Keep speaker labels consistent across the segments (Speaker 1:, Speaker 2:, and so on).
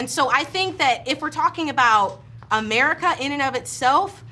Speaker 1: And so I think that if we're talking about America in and of itself,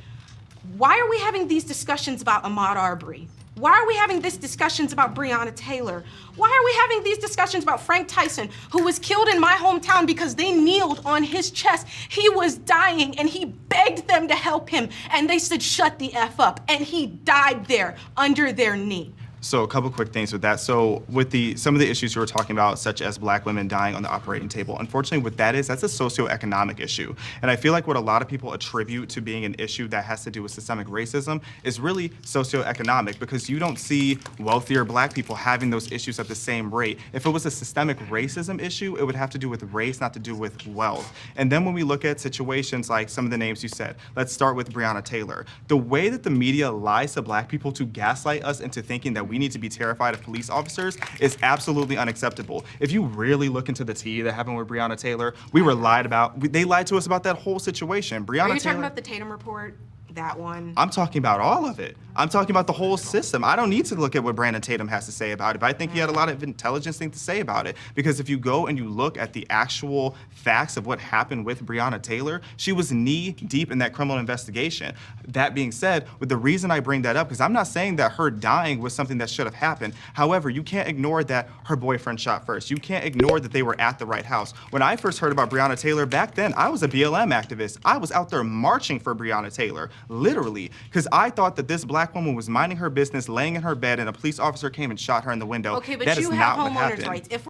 Speaker 1: why are we having these discussions about Ahmaud Arbery? Why are we having these discussions about Breonna Taylor? Why are we having these discussions about Frank Tyson, who was killed in my hometown because they kneeled on his chest? He was dying and he begged them to help him and they said, shut the F up. And he died there under their knee.
Speaker 2: So a couple quick things with that. So with some of the issues you were talking about, such as Black women dying on the operating table, unfortunately what that is, that's a socioeconomic issue. And I feel like what a lot of people attribute to being an issue that has to do with systemic racism is really socioeconomic, because you don't see wealthier Black people having those issues at the same rate. If it was a systemic racism issue, it would have to do with race, not to do with wealth. And then when we look at situations like some of the names you said, let's start with Breonna Taylor. The way that the media lies to Black people to gaslight us into thinking that we need to be terrified of police officers is absolutely unacceptable. If you really look into the tea that happened with Breonna Taylor, we were lied about. They lied to us about that whole situation.
Speaker 1: Are you talking about the Tatum report? That one?
Speaker 2: I'm talking about all of it. I'm talking about the whole system. I don't need to look at what Breonna Tatum has to say about it, but I think he had a lot of intelligence things to say about it. Because if you go and you look at the actual facts of what happened with Breonna Taylor, she was knee deep in that criminal investigation. That being said, with the reason I bring that up, because I'm not saying that her dying was something that should have happened. However, you can't ignore that her boyfriend shot first. You can't ignore that they were at the right house. When I first heard about Breonna Taylor, back then, I was a BLM activist. I was out there marching for Breonna Taylor. Literally, because I thought that this Black woman was minding her business, laying in her bed, and a police officer came and shot her in the window.
Speaker 1: Okay, but
Speaker 2: that
Speaker 1: you
Speaker 2: is
Speaker 1: have
Speaker 2: not what
Speaker 1: homeowners'
Speaker 2: happened.
Speaker 1: rights. If